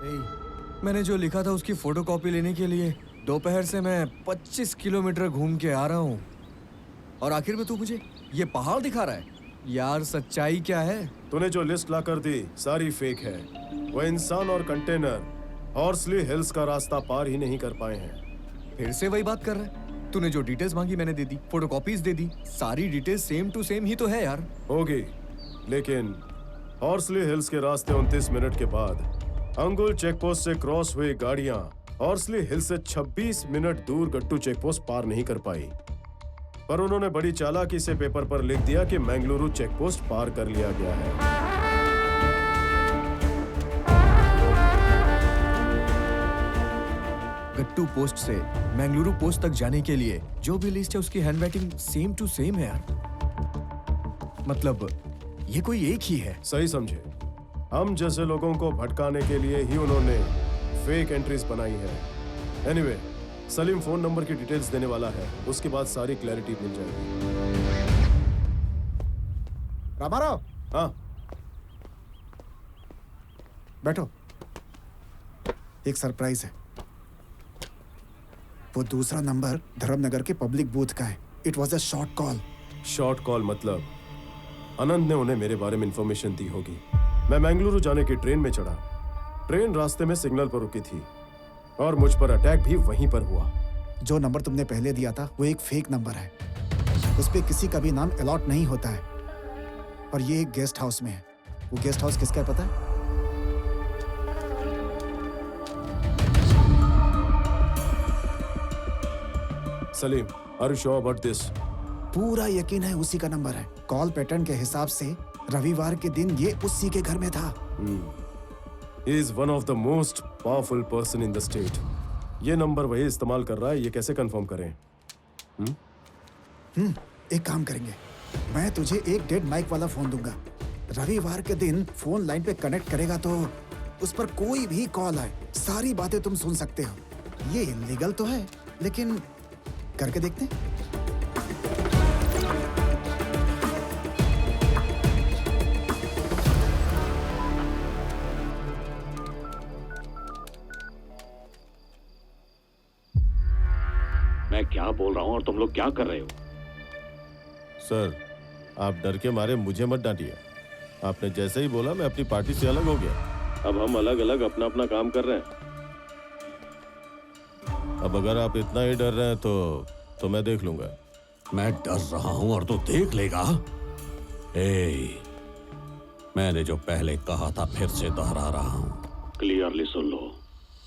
मैंने जो लिखा था उसकी फोटोकॉपी लेने के लिए दोपहर से मैं 25 किलोमीटर घूम के आ रहा हूँ और आखिर में तू मुझे ये पहाड़ दिखा रहा है। यार सच्चाई क्या है? तूने जो लिस्ट ला कर दी सारी फेक है। वो इंसान और कंटेनर हॉर्सली हिल्स का रास्ता पार ही नहीं कर पाए हैं। फिर से वही बात कर रहा है। तूने जो डिटेल्स मांगी मैंने दे दी, फोटोकॉपीज दे दी, सारी डिटेल्स सेम टू सेम ही तो है यार। होगी, लेकिन हॉर्सली हिल्स के रास्ते 29 मिनट के बाद अंगुल चेकपोस्ट से क्रॉस हुई गाड़ियां हॉर्सली हिल से 26 मिनट दूर गट्टू चेकपोस्ट पार नहीं कर पाई। पर उन्होंने बड़ी चालाकी से पेपर पर लिख दिया कि मैंगलुरु चेकपोस्ट पार कर लिया गया है। गट्टू पोस्ट से मैंगलुरु पोस्ट तक जाने के लिए जो भी लिस्ट है उसकी हैंडराइटिंग सेम टू सेम है यार। मतलब ये कोई एक ही है। सही समझे, हम जैसे लोगों को भटकाने के लिए ही उन्होंने फेक एंट्रीज बनाई है। एनीवे, सलीम फोन नंबर की डिटेल्स देने वाला है, उसके बाद सारी क्लैरिटी मिल जाएगी। रामाराव, हाँ बैठो। एक सरप्राइज है। वो दूसरा नंबर धर्मनगर के पब्लिक बूथ का है। It was a short call. Short call मतलब अनंत ने उन्हें मेरे बारे में इंफॉर्मेशन दी होगी। मैं मैंगलुरु जाने की ट्रेन में चढ़ा। ट्रेन रास्ते में सिग्नल पर रुकी थी और मुझ पर अटैक भी वहीं पर हुआ। जो नंबर तुमने पहले दिया था वो एक फेक नंबर है। उस पे किसी का भी नाम अलॉट नहीं होता है और ये एक गेस्ट हाउस में है। वो गेस्ट हाउस किसका है पता है? Salim, are you sure about this? पूरा यकीन है उसी का नंबर है। कॉल पैटर्न के हिसाब से रविवार के दिन ये उसी के घर में था। He is one of the most powerful person in the state. ये नंबर वही इस्तेमाल कर रहा है, ये कैसे कंफर्म करें? एक काम करेंगे, मैं तुझे एक डेड माइक वाला फोन दूंगा। रविवार के दिन फोन लाइन पे कनेक्ट करेगा तो उस पर कोई भी कॉल आए सारी बातें तुम सुन सकते हो। ये इलीगल तो है लेकिन करके देखते हैं। मैं क्या बोल रहा हूँ और तुम लोग क्या कर रहे हो? सर, आप डर के मारे मुझे मत डांटिए। आपने जैसे ही बोला मैं अपनी पार्टी से अलग हो गया। अब हम अलग अलग अपना अपना काम कर रहे हैं। अब अगर आप इतना ही डर रहे हैं तो मैं देख लूंगा। मैं डर रहा हूँ और तू देख लेगा? मैंने जो पहले कहा था फिर से दोहरा रहा हूँ। क्लियरली सुन लो,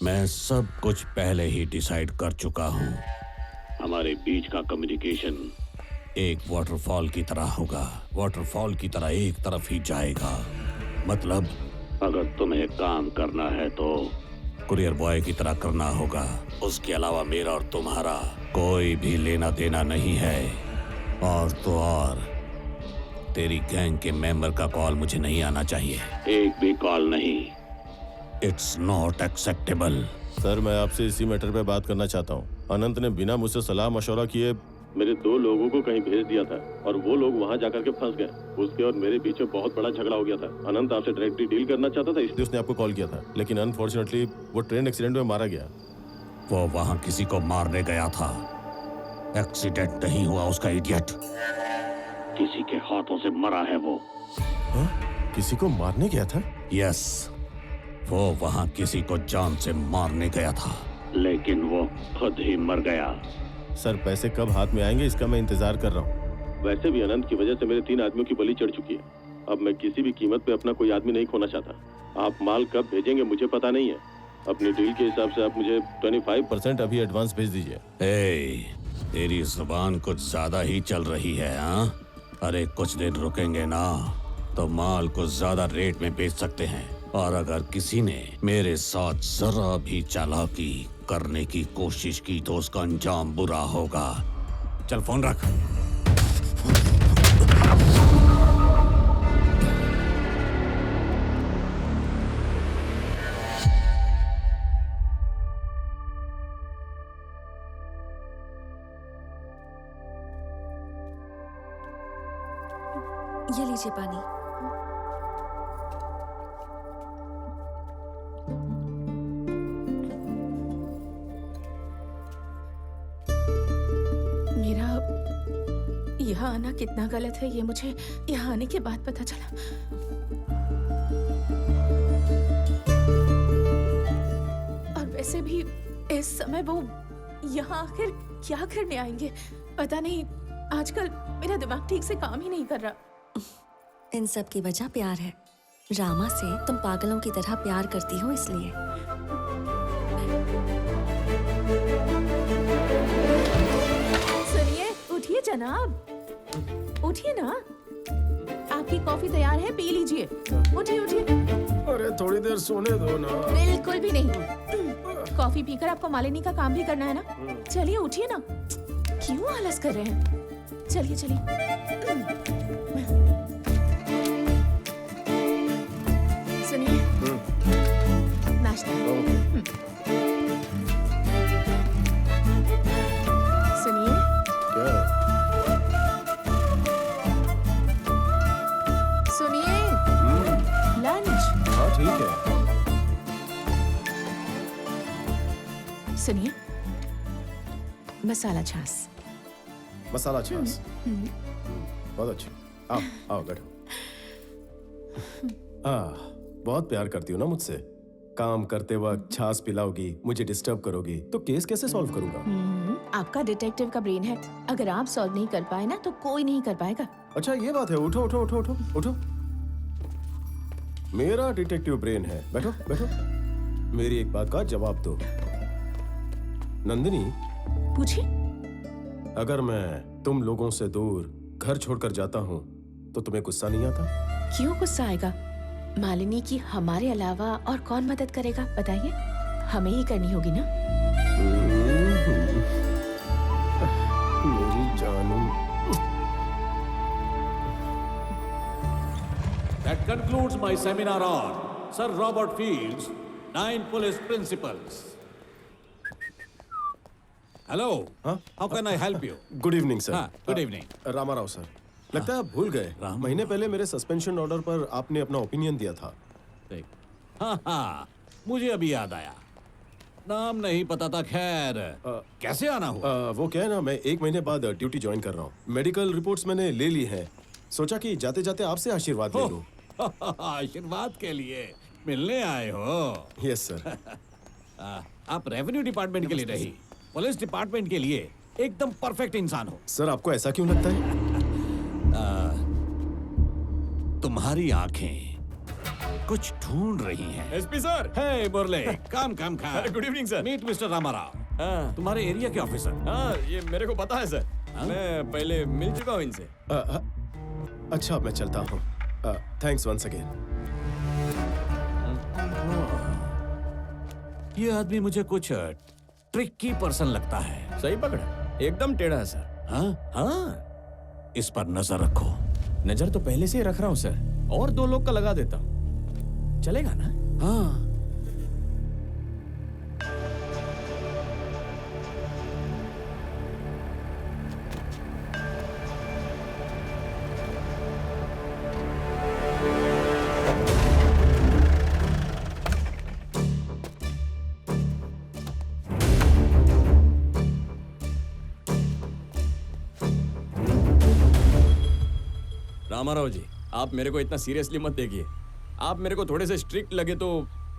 मैं सब कुछ पहले ही डिसाइड कर चुका हूँ। हमारे बीच का कम्युनिकेशन एक वाटरफॉल की तरह होगा। वाटरफॉल की तरह एक तरफ ही जाएगा। मतलब अगर तुम्हें काम करना है तो कुरियर बॉय की तरह करना होगा। उसके अलावा मेरा और तुम्हारा कोई भी लेना देना नहीं है। और तो और तेरी गैंग के मेंबर का कॉल मुझे नहीं आना चाहिए। एक भी कॉल नहीं। It's not acceptable. सर, मैं आपसे इसी मैटर पे बात करना चाहता हूँ। अनंत ने बिना मुझसे सलाह मशवरा किए मेरे 2 लोगों को कहीं भेज दिया था और वो लोग वहाँ जाकर के फंस गए। उसके और मेरे बीच में बहुत बड़ा झगड़ा हो गया था। अनंत आपसे डायरेक्टली डील करना चाहता था, इसलिए उसने आपको कॉल किया था। लेकिन अनफॉर्चुनेटली वो ट्रेन एक्सीडेंट में मारा गया। वो वहाँ किसी को मारने गया था। एक्सीडेंट नहीं हुआ उसका, इडियट। किसी के हाथों से मरा है वो। किसी को मारने गया था? यस, वो वहाँ किसी को जान से मारने गया था, लेकिन वो खुद ही मर गया। सर, पैसे कब हाथ में आएंगे इसका मैं इंतजार कर रहा हूँ। वैसे भी अनंत की वजह से मेरे 3 आदमियों की बलि चढ़ चुकी है। अब मैं किसी भी कीमत पे अपना कोई आदमी नहीं खोना चाहता। आप माल कब भेजेंगे मुझे पता नहीं है। अपनी डील के हिसाब से आप मुझे 25% अभी एडवांस भेज दीजिए। तेरी जुबान कुछ ज्यादा ही चल रही है। हाँ, अरे कुछ दिन रुकेंगे ना तो माल को ज्यादा रेट में बेच सकते हैं। और अगर किसी ने मेरे साथ जरा भी चालाकी करने की कोशिश की तो उसका अंजाम बुरा होगा। चल फोन रख। ये लीजिए पानी। यहाँ आना कितना गलत है ये मुझे यहाँ आने के बाद पता चला। और वैसे भी इस समय वो यहाँ आखिर क्या करने आएंगे पता नहीं। आजकल मेरा दिमाग ठीक से काम ही नहीं कर रहा। इन सब की वजह प्यार है। रामा से तुम पागलों की तरह प्यार करती हो इसलिए। सुनिए, उठिए जनाब, उठिए ना। आपकी कॉफी तैयार है, पी लीजिए। उठिए उठिए। अरे थोड़ी देर सोने दो ना। बिल्कुल भी नहीं। कॉफी पीकर आपको मालिनी का काम भी करना है ना। चलिए उठिए ना, क्यों आलस कर रहे हैं? चलिए चलिए। सुनिए, नाश्ता। सुनिए, क्या है? सुनिए, लंच। हाँ ठीक है। सुनिए, मसाला छाछ। मसाला छाछ। बहुत अच्छी। आओ आओ बैठो। बहुत प्यार करती हो ना मुझसे। काम करते वक्त छाछ पिलाओगी, मुझे डिस्टर्ब करोगी, तो केस कैसे सॉल्व करूंगा? आपका डिटेक्टिव का ब्रेन है। अगर आप सॉल्व नहीं कर पाए ना तो कोई नहीं कर पाएगा। अच्छा ये बात है। उठो उठो उठो उठो उठो। मेरा डिटेक्टिव ब्रेन है। बैठो बैठो। मेरी एक बात का जवाब दो। नंदिनी, पूछिए। अगर मैं तुम लोगों से दूर घर छोड़कर जाता हूँ तो तुम्हें गुस्सा नहीं आता? क्यों गुस्सा आएगा? मालिनी की हमारे अलावा और कौन मदद करेगा बताइए? हमें ही करनी होगी ना। मेरी जानू। That concludes my seminar on Sir Robert Field's 9 Police Principles. Hello. हाँ? How can I help you? Good evening sir. हाँ, good evening. रामाराव सर, लगता है आप भूल गए। महीने पहले मेरे सस्पेंशन ऑर्डर पर आपने अपना ओपिनियन दिया था। देख। हाँ, मुझे अभी याद आया। नाम नहीं पता था। खैर, कैसे आना हुआ? वो क्या है ना, मैं 1 महीने बाद ड्यूटी ज्वाइन कर रहा हूँ। मेडिकल रिपोर्ट्स मैंने ले ली हैं। सोचा कि जाते जाते आपसे आशीर्वाद ले लूं। आशीर्वाद के लिए मिलने आए हो? Yes sir. आप रेवेन्यू डिपार्टमेंट के लिए नहीं, पुलिस डिपार्टमेंट के लिए एकदम परफेक्ट इंसान हो। सर आपको ऐसा क्यों लगता है? तुम्हारी आंखें कुछ ढूंढ रही हैं। SP sir. हे मुरले, काम खा। Good evening sir. Meet mister Ramarao, हाँ तुम्हारे एरिया के ऑफिसर। हाँ, ये मेरे को पता है सर। मैं पहले मिल चुका हूँ इनसे। अच्छा मैं चलता हूँ। Thanks once again. ये आदमी मुझे कुछ ट्रिकी पर्सन लगता है। सही पकड़ा, एकदम टेढ़ा है सर। हाँ? हाँ, इस पर नजर रखो। नजर तो पहले से ही रख रहा हूँ सर, और 2 लोग का लगा देता हूँ। चलेगा ना? हाँ। रामाराव जी, आप मेरे को इतना सीरियसली मत देखिए। आप मेरे को थोड़े से स्ट्रिक्ट लगे तो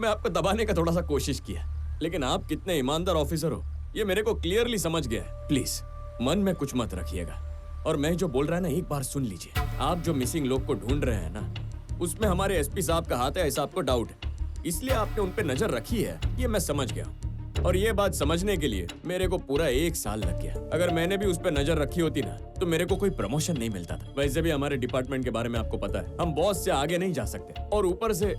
मैं आपको दबाने का थोड़ा सा कोशिश किया, लेकिन आप कितने ईमानदार ऑफिसर हो ये मेरे को क्लियरली समझ गया है। प्लीज मन में कुछ मत रखिएगा, और मैं जो बोल रहा है ना एक बार सुन लीजिए। आप जो मिसिंग लोग को ढूंढ रहे हैं ना, उसमें हमारे एसपी साहब का हाथ है ऐसा आपको डाउट है, इसलिए आपने उन पे नजर रखी है, ये मैं समझ गया। और ये बात समझने के लिए मेरे को पूरा 1 साल लग गया। अगर मैंने भी उस पर नजर रखी होती ना तो मेरे को कोई प्रमोशन नहीं मिलता था। वैसे भी हमारे डिपार्टमेंट के बारे में आपको पता है, हम बॉस से आगे नहीं जा सकते, और ऊपर से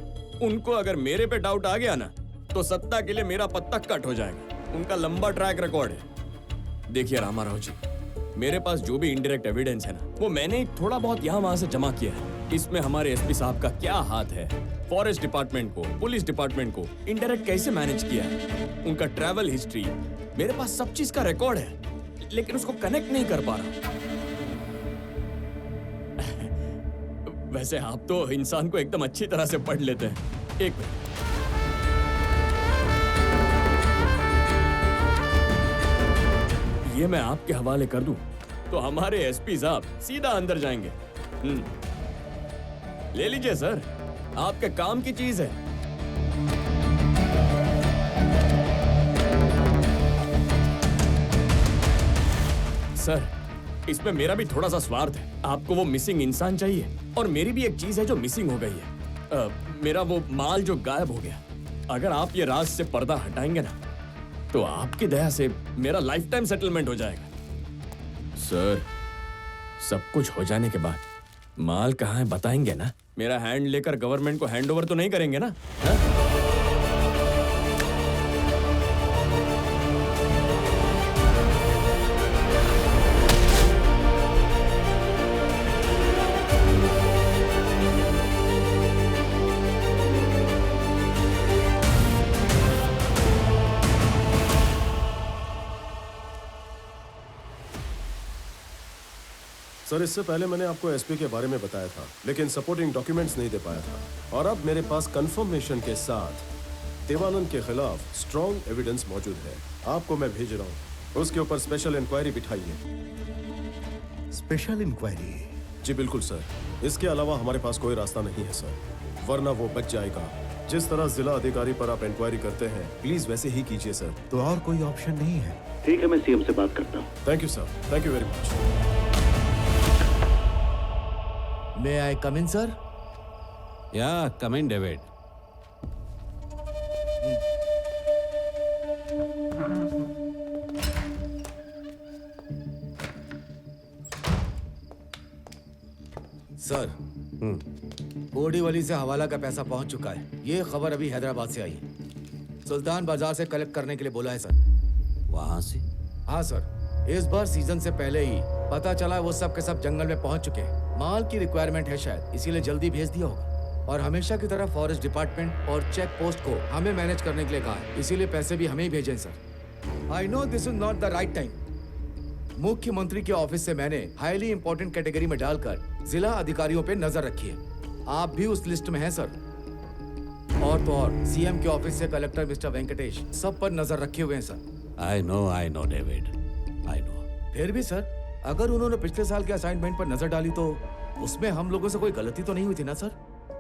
उनको अगर मेरे पे डाउट आ गया ना तो सत्ता के लिए मेरा पत्ता कट हो जाएगा। उनका लंबा ट्रैक रिकॉर्ड है। देखिए रामाराव जी, मेरे पास जो भी इनडायरेक्ट एविडेंस है ना वो मैंने ही थोड़ा बहुत यहाँ वहां से जमा किया है। इसमें हमारे एसपी साहब का क्या हाथ है, फॉरेस्ट डिपार्टमेंट को, पुलिस डिपार्टमेंट को इनडायरेक्ट कैसे मैनेज किया है, उनका ट्रैवल हिस्ट्री, मेरे पास सब चीज का रिकॉर्ड है, लेकिन उसको कनेक्ट नहीं कर पा रहा। वैसे आप तो इंसान को एकदम अच्छी तरह से पढ़ लेते हैं। एक मिनट, ये मैं आपके हवाले कर दूं तो हमारे एसपी साहब सीधा अंदर जाएंगे। ले लीजिए सर, आपके काम की चीज है। सर, इसमें मेरा भी थोड़ा सा स्वार्थ है। आपको वो मिसिंग इंसान चाहिए और मेरी भी एक चीज है जो मिसिंग हो गई है। मेरा वो माल जो गायब हो गया। अगर आप ये राज से पर्दा हटाएंगे ना, तो आपकी दया से मेरा लाइफ टाइम सेटलमेंट हो जाएगा। सर, सब कुछ हो जाने के बाद माल कहाँ है बताएंगे ना? मेरा हैंड लेकर गवर्नमेंट को हैंड ओवर तो नहीं करेंगे ना? हा? सर, इससे पहले मैंने आपको एसपी के बारे में बताया था, लेकिन सपोर्टिंग डॉक्यूमेंट्स नहीं दे पाया था। और अब मेरे पास कंफर्मेशन के साथ देवानंद के खिलाफ स्ट्रॉन्ग एविडेंस मौजूद है। आपको मैं भेज रहा हूँ, उसके ऊपर स्पेशल इंक्वायरी बिठाइए। Special inquiry? जी बिल्कुल सर, इसके अलावा हमारे पास कोई रास्ता नहीं है सर, वरना वो बच जाएगा। जिस तरह जिला अधिकारी पर आप इंक्वायरी करते हैं, प्लीज वैसे ही कीजिए सर। तो और कोई ऑप्शन नहीं है? ठीक है, मैं सीएम से बात करता हूँ। Thank you sir, thank you very much. May I come in, sir? Yeah, come in, David. Sir, Borivali से हवाला का पैसा पहुंच चुका है। ये खबर अभी हैदराबाद से आई है। सुल्तान बाजार से कलेक्ट करने के लिए बोला है सर। वहां से? हाँ सर, इस बार सीजन से पहले ही पता चला वो सब के सब जंगल में पहुंच चुके हैं। माल की रिक्वायरमेंट है शायद, इसीलिए जल्दी भेज दिया होगा। और हमेशा की तरह फॉरेस्ट डिपार्टमेंट और चेक पोस्ट को हमें मैनेज करने के लिए कहा है, इसीलिए पैसे भी हमें ही भेजें sir. I know this is not the right time. मुख्यमंत्री के ऑफिस से मैंने हाईली इंपॉर्टेंट कैटेगरी में डालकर जिला अधिकारियों पे नजर रखी है। आप भी उस लिस्ट में हैं सर। और तो और सीएम के ऑफिस से कलेक्टर मिस्टर वेंकटेश सब पर नजर रखे हुए हैं sir. I know, David. I know. फिर भी सर, अगर उन्होंने पिछले साल के असाइनमेंट पर नजर डाली तो उसमें हम लोगों से कोई गलती तो नहीं हुई थी ना सर?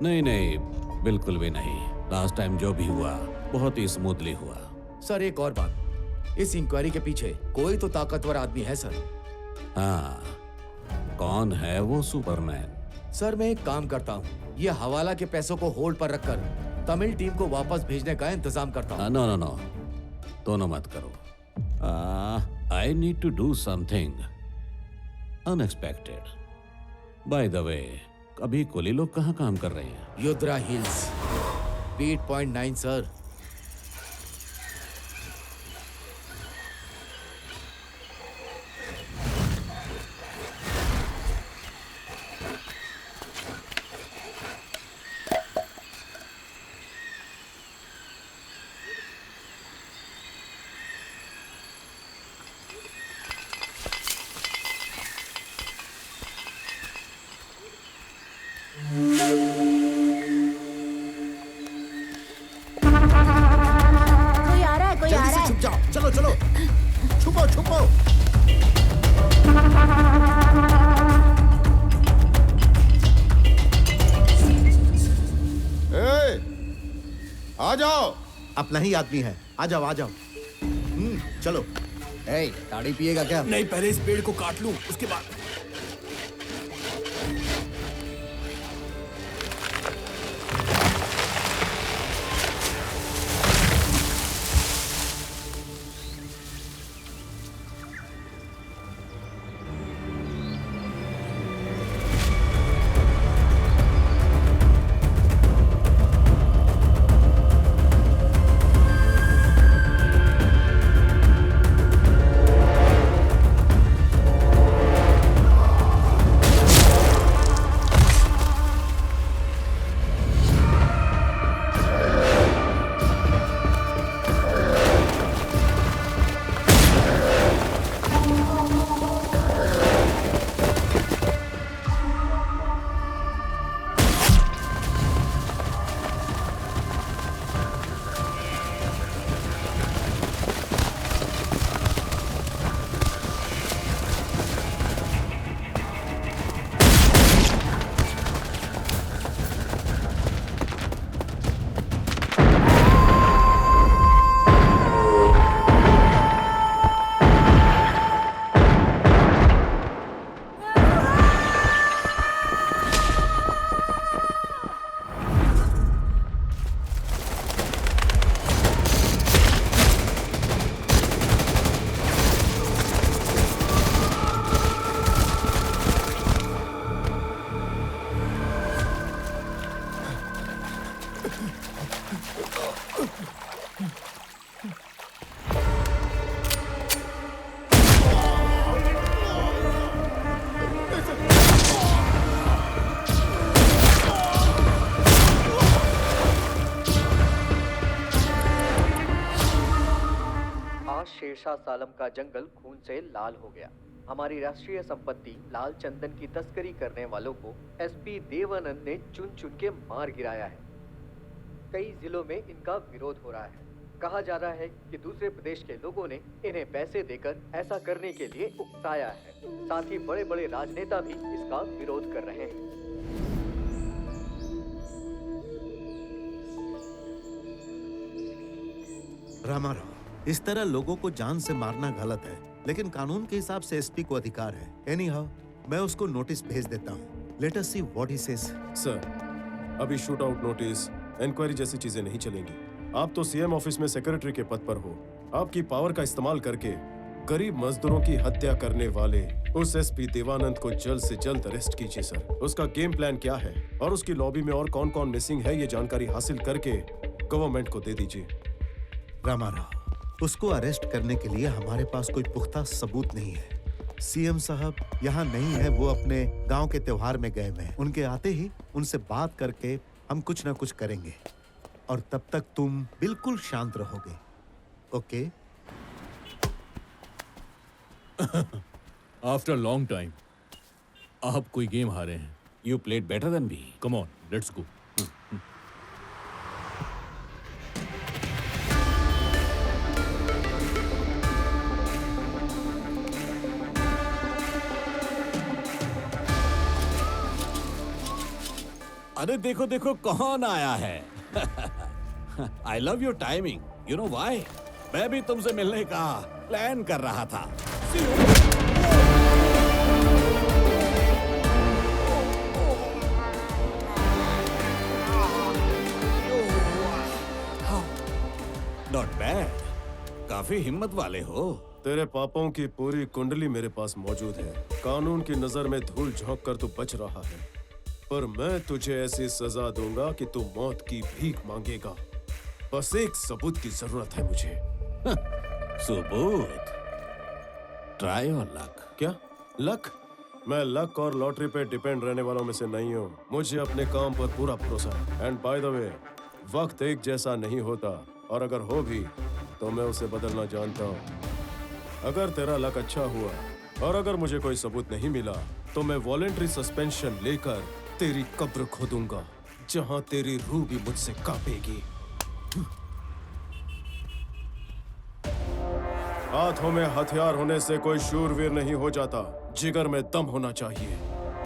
नहीं, बिल्कुल भी नहीं। लास्ट टाइम जो भी हुआ बहुत ही स्मूथली हुआ। सर एक और बात, इस इंक्वायरी के पीछे कोई तो ताकतवर आदमी है सर। हाँ, कौन है वो सुपरमैन? सर मैं एक काम करता हूँ, ये हवाला के पैसों को होल्ड पर रखकर तमिल टीम को वापस भेजने का इंतजाम करता हूँ। नो, दोनों मत करो। I need to do something unexpected. By the way, अभी कुली लोग कहाँ काम कर रहे हैं? Yudra hills, beat point 9 sir. कोई आ रहा है, कोई आ रहा है। छुप जाओ, चलो चलो, छुपो। आ जाओ। अपना ही आदमी है, आ जाओ। चलो। ताड़ी पिएगा क्या? नहीं, पहले इस पेड़ को काट लूं, उसके बाद। वहाँ शेरशाह सालम का जंगल खून से लाल हो गया। हमारी राष्ट्रीय संपत्ति लाल चंदन की तस्करी करने वालों को एसपी देवानंद ने चुन चुन के मार गिराया है। कई जिलों में इनका विरोध हो रहा है। कहा जा रहा है कि दूसरे प्रदेश के लोगों ने इन्हें पैसे देकर ऐसा करने के लिए उकसाया है। साथ ही बड़े बड़े राजनेता भी इसका विरोध कर रहे हैं। रामाराव, इस तरह लोगों को जान से मारना गलत है, लेकिन कानून के हिसाब से एसपी को अधिकार है। एनीहाउ, मैं उसको नोटिस भेज देता हूँ। Let us see what he says. Sir, अभी शूट आउट नोटिस, इंक्वायरी जैसी चीजें नहीं चलेंगी। आप तो सीएम ऑफिस में सेक्रेटरी के पद पर हो। आपकी पावर का इस्तेमाल करके गरीब मजदूरों की हत्या करने वाले उस एसपी देवानंद को जल्द से जल्द अरेस्ट कीजिए सर। उसका गेम प्लान क्या है और उसकी लॉबी में और कौन कौन मिसिंग है, ये जानकारी हासिल करके गवर्नमेंट को दे दीजिए। रामाराव, उसको अरेस्ट करने के लिए हमारे पास कोई पुख्ता सबूत नहीं है। सीएम साहब यहाँ नहीं है, वो अपने गांव के त्योहार में गए हुए हैं। उनके आते ही उनसे बात करके हम कुछ ना कुछ करेंगे, और तब तक तुम बिल्कुल शांत रहोगे। ओके? आफ्टर लॉन्ग टाइम आप कोई गेम हारे हैं। You played better than me. Come on, let's go. अरे देखो देखो कौन आया है। I love your timing. You know why? मैं भी तुमसे मिलने का प्लान कर रहा था। नॉट बैड, काफी हिम्मत वाले हो। तेरे पापों की पूरी कुंडली मेरे पास मौजूद है। कानून की नजर में धूल झोंक कर तू बच रहा है, पर मैं तुझे ऐसी सजा दूंगा कि तू मौत की भीख मांगेगा। बस एक सबूत की जरूरत है मुझे। सबूत? Try your luck. क्या लक? मैं लक और लॉटरी पे डिपेंड रहने वालों में से नहीं हूँ। मुझे अपने काम पर पूरा भरोसा है। एंड बाय द वे, वक्त एक जैसा नहीं होता, और अगर हो भी तो मैं उसे बदलना जानता हूँ। अगर तेरा लक अच्छा हुआ और अगर मुझे कोई सबूत नहीं मिला, तो मैं वॉलेंट्री सस्पेंशन लेकर तेरी कब्र खोदूंगा, जहां तेरी रूह भी मुझसे कांपेगी। हाथों में हथियार होने से कोई शूरवीर नहीं हो जाता, जिगर में दम होना चाहिए।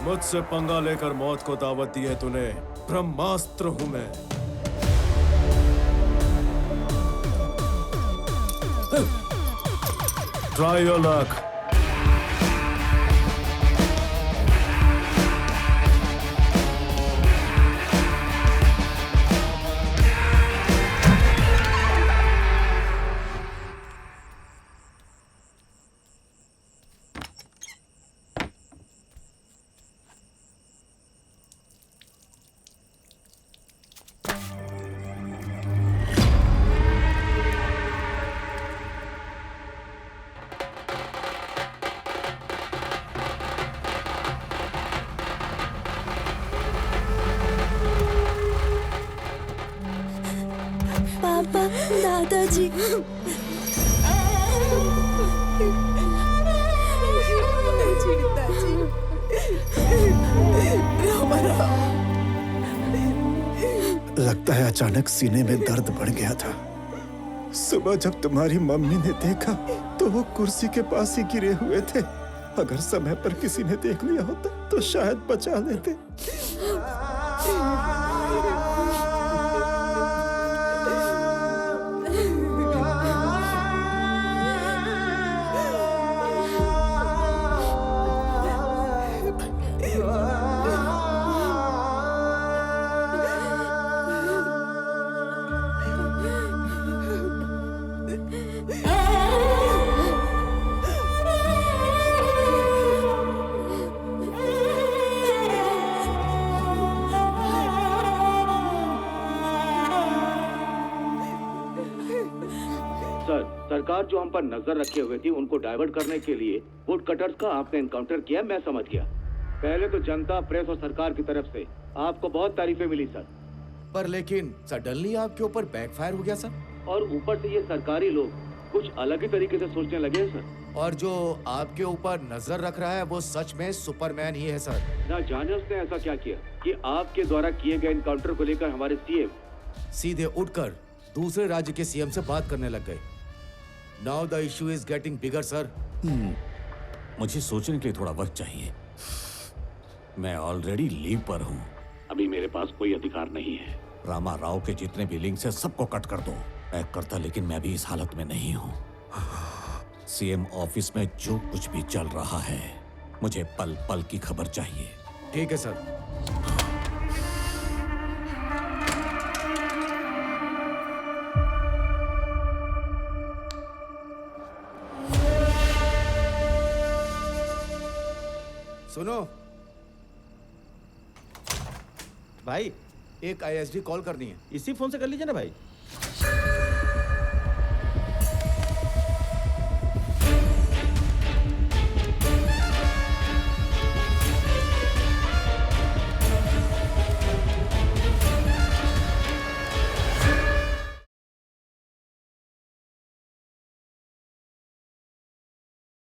मुझसे पंगा लेकर मौत को दावत दी है तूने। ब्रह्मास्त्र हूं मैं। Try your luck. पापा, दादाजी। लगता है अचानक सीने में दर्द बढ़ गया था। सुबह जब तुम्हारी मम्मी ने देखा तो वो कुर्सी के पास ही गिरे हुए थे। अगर समय पर किसी ने देख लिया होता तो शायद बचा लेते। सरकार जो हम पर नजर रखे हुए थी, उनको डाइवर्ट करने के लिए वुड कटर्स का आपने एनकाउंटर किया, मैं समझ गया। पहले तो जनता, प्रेस और सरकार की तरफ से आपको बहुत तारीफें मिली सर, पर लेकिन सडनली आपके ऊपर बैकफायर हो गया सर। और ऊपर से ये सरकारी लोग कुछ अलग ही तरीके से सोचने लगे हैं सर। और जो आपके ऊपर नजर रख रहा है वो सच में सुपरमैन ही है सर। ना जाने उसने ऐसा क्या किया कि आपके द्वारा किए गए एनकाउंटर को लेकर हमारे सीएम सीधे उठकर दूसरे राज्य के सीएम से बात करने लग गए। Now the issue is getting bigger sir. मुझे सोचने के लिए थोड़ा वक्त चाहिए। मैं ऑलरेडी लीव पर हूँ। अभी मेरे पास कोई अधिकार नहीं है। रामा राव के जितने भी लिंक्स हैं सबको कट कर दो। मैं करता, लेकिन मैं अभी इस हालत में नहीं हूँ। सीएम ऑफिस में जो कुछ भी चल रहा है मुझे पल पल की खबर चाहिए। ठीक है सर। सुनो भाई एक आईएसडी कॉल करनी है। इसी फोन से कर लीजिए ना भाई।